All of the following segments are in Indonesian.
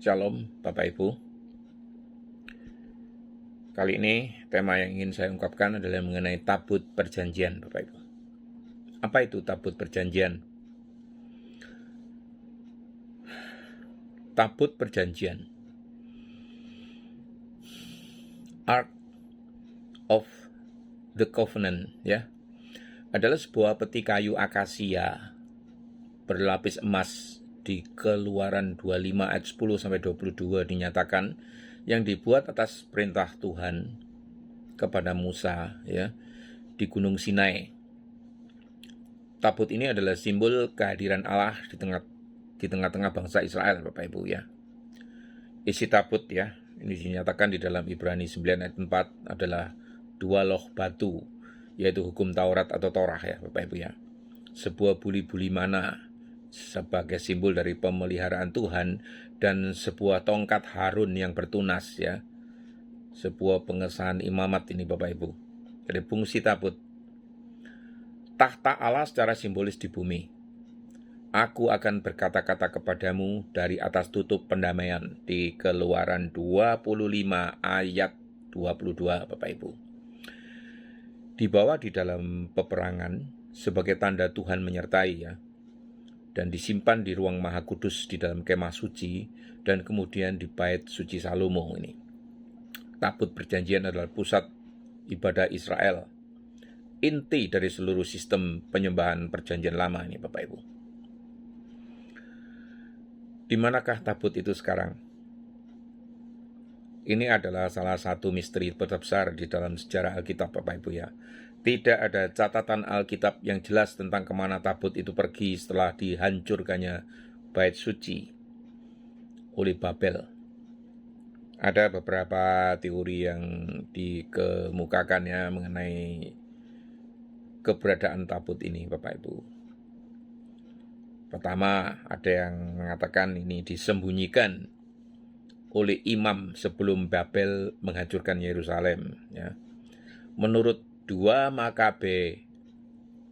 Shalom Bapak Ibu. Kali ini tema yang ingin saya ungkapkan adalah mengenai tabut perjanjian Bapak Ibu. Apa itu tabut perjanjian? Tabut perjanjian, Ark of the Covenant, ya, adalah sebuah peti kayu akasia berlapis emas. Di Keluaran 25 ayat 10 sampai 22 dinyatakan yang dibuat atas perintah Tuhan kepada Musa, ya, di Gunung Sinai. Tabut ini adalah simbol kehadiran Allah di tengah-tengah bangsa Israel, Bapak Ibu, ya. Isi tabut, ya, ini dinyatakan di dalam Ibrani 9 ayat 4 adalah 2 loh batu, yaitu hukum Taurat atau Torah, ya Bapak Ibu, ya. Sebuah buli-buli mana sebagai simbol dari pemeliharaan Tuhan, dan sebuah tongkat Harun yang bertunas, ya. Sebuah pengesahan imamat ini Bapak Ibu. Jadi fungsi tabut. Tahta Allah secara simbolis di bumi. Aku akan berkata-kata kepadamu dari atas tutup pendamaian di Keluaran 25 ayat 22 Bapak Ibu. Dibawa di dalam peperangan sebagai tanda Tuhan menyertai, ya. Dan disimpan di ruang Maha Kudus di dalam kemah suci, dan kemudian di bait suci Salomo ini. Tabut perjanjian adalah pusat ibadah Israel, inti dari seluruh sistem penyembahan perjanjian lama ini Bapak Ibu. Di manakah tabut itu sekarang? Ini adalah salah satu misteri terbesar di dalam sejarah Alkitab Bapak Ibu, ya. Tidak ada catatan Alkitab yang jelas tentang kemana tabut itu pergi setelah dihancurkannya bait suci oleh Babel. Ada beberapa teori yang dikemukakan, ya, mengenai keberadaan tabut ini Bapak Ibu. Pertama, ada yang mengatakan ini disembunyikan oleh imam sebelum Babel menghancurkan Yerusalem, ya. Menurut 2 Makabe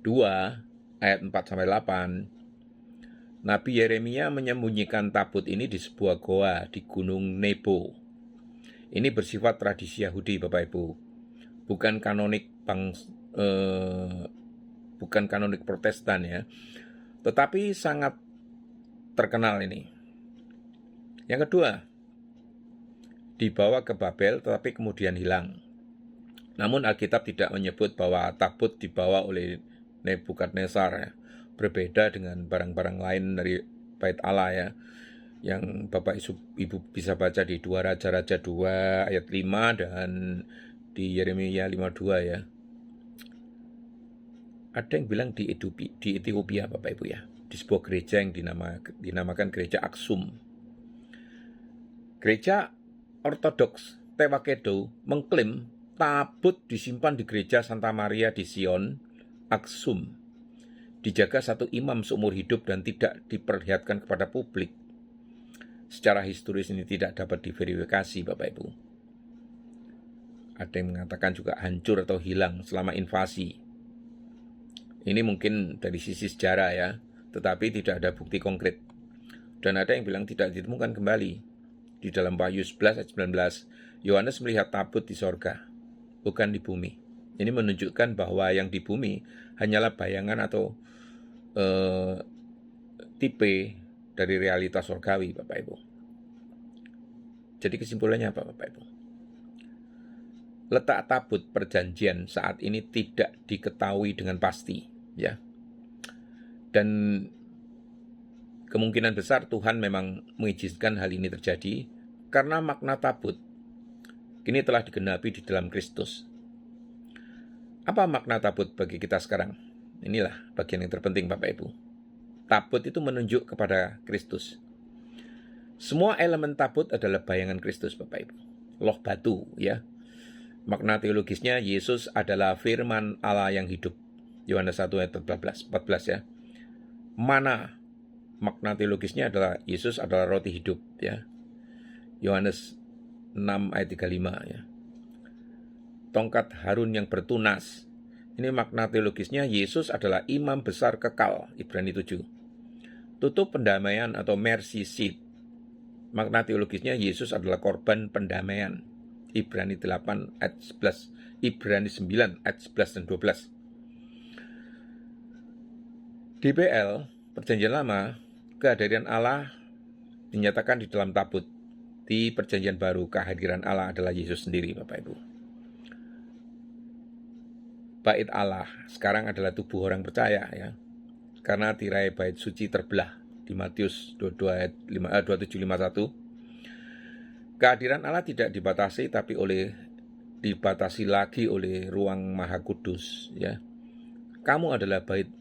2 ayat 4 sampai 8, Nabi Yeremia menyembunyikan tabut ini di sebuah goa di Gunung Nebo. Ini bersifat tradisi Yahudi Bapak Ibu, bukan kanonik Protestan, ya, tetapi sangat terkenal ini. Yang kedua, dibawa ke Babel tetapi kemudian hilang. Namun Alkitab tidak menyebut bahwa tabut dibawa oleh Nebukadnezar, ya. Berbeda dengan barang-barang lain dari bait Allah, ya, yang Bapak Ibu bisa baca di 2 Raja-Raja 2 ayat 5 dan di Yeremia 52, ya. Ada yang bilang di Ethiopia Bapak Ibu, ya, di sebuah gereja yang dinamakan gereja Aksum. Gereja Ortodoks Tewakedo mengklaim tabut disimpan di gereja Santa Maria di Sion, Aksum, dijaga satu imam seumur hidup dan tidak diperlihatkan kepada publik. Secara historis ini tidak dapat diverifikasi Bapak Ibu. Ada yang mengatakan juga hancur atau hilang selama invasi. Ini mungkin dari sisi sejarah, ya, tetapi tidak ada bukti konkret. Dan ada yang bilang tidak ditemukan kembali. Di dalam Wahyu 11 ayat 19, Yohanes melihat tabut di sorga, bukan di bumi. Ini menunjukkan bahwa yang di bumi hanyalah bayangan atau tipe dari realitas sorgawi Bapak Ibu. Jadi kesimpulannya apa Bapak Ibu? Letak tabut perjanjian saat ini tidak diketahui dengan pasti, ya. Dan kemungkinan besar Tuhan memang mengizinkan hal ini terjadi karena makna tabut kini telah digenapi di dalam Kristus. Apa makna tabut bagi kita sekarang? Inilah bagian yang terpenting Bapak Ibu. Tabut itu menunjuk kepada Kristus. Semua elemen tabut adalah bayangan Kristus Bapak Ibu. Loh batu, ya. Makna teologisnya Yesus adalah firman Allah yang hidup. Yohanes 1 ayat 14, ya. Mana, makna teologisnya adalah Yesus adalah roti hidup, ya. Yohanes 6 ayat 35, ya. Tongkat Harun yang bertunas. Ini makna teologisnya Yesus adalah imam besar kekal, Ibrani 7. Tutup pendamaian atau mercy seat. Makna teologisnya, Yesus adalah korban pendamaian. Ibrani 8 ayat 11, Ibrani 9 ayat 11 dan 12. DPL, Perjanjian Lama, kehadiran Allah dinyatakan di dalam tabut. Di Perjanjian Baru, kehadiran Allah adalah Yesus sendiri, Bapak Ibu. Bait Allah sekarang adalah tubuh orang percaya, ya. Karena tirai bait suci terbelah di Matius 22 ayat 27-51. Kehadiran Allah tidak dibatasi dibatasi lagi oleh ruang Maha Kudus, ya. Kamu adalah bait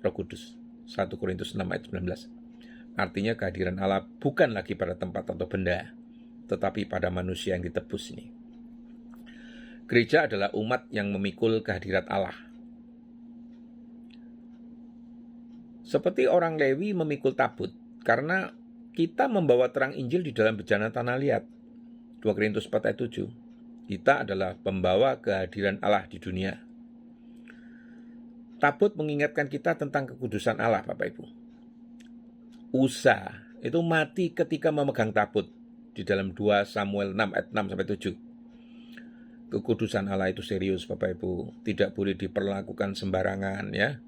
Roh Kudus. 1 Korintus 6 ayat 19. Artinya kehadiran Allah bukan lagi pada tempat atau benda, tetapi pada manusia yang ditebus ini. Gereja adalah umat yang memikul kehadirat Allah. Seperti orang Lewi memikul tabut, karena kita membawa terang Injil di dalam bejana tanah liat. 2 Korintus 4 ayat 7. Kita adalah pembawa kehadiran Allah di dunia. Tabut mengingatkan kita tentang kekudusan Allah, Bapak Ibu. Usa itu mati ketika memegang tabut di dalam 2 Samuel 6 ayat 6-7. Kekudusan Allah itu serius, Bapak Ibu. Tidak boleh diperlakukan sembarangan, ya.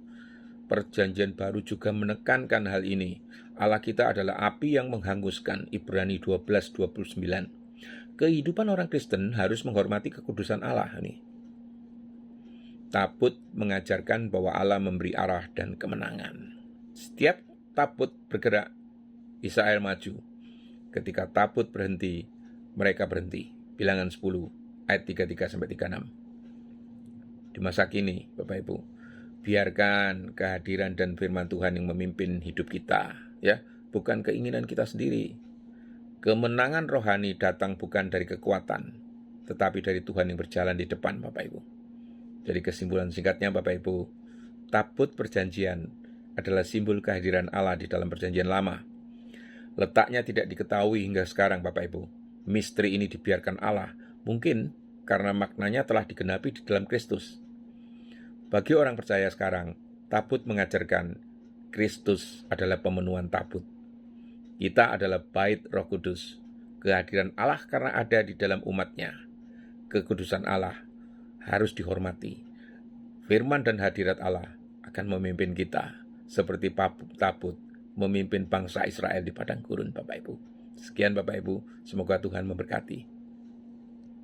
Perjanjian Baru juga menekankan hal ini. Allah kita adalah api yang menghanguskan. Ibrani 12:29. Kehidupan orang Kristen harus menghormati kekudusan Allah ini. Tabut mengajarkan bahwa Allah memberi arah dan kemenangan. Setiap tabut bergerak, Israel maju. Ketika tabut berhenti, mereka berhenti. Bilangan 10 ayat 33-36. Di masa kini, Bapak Ibu, biarkan kehadiran dan firman Tuhan yang memimpin hidup kita, ya, bukan keinginan kita sendiri. Kemenangan rohani datang bukan dari kekuatan, tetapi dari Tuhan yang berjalan di depan, Bapak Ibu. Jadi kesimpulan singkatnya, Bapak Ibu, tabut perjanjian adalah simbol kehadiran Allah di dalam perjanjian lama. Letaknya tidak diketahui hingga sekarang, Bapak Ibu. Misteri ini dibiarkan Allah, mungkin karena maknanya telah digenapi di dalam Kristus. Bagi orang percaya sekarang, tabut mengajarkan Kristus adalah pemenuhan tabut. Kita adalah bait Roh Kudus. Kehadiran Allah karena ada di dalam umatnya. Kekudusan Allah harus dihormati. Firman dan hadirat Allah akan memimpin kita seperti tabut memimpin bangsa Israel di padang gurun, Bapak Ibu. Sekian, Bapak Ibu, semoga Tuhan memberkati.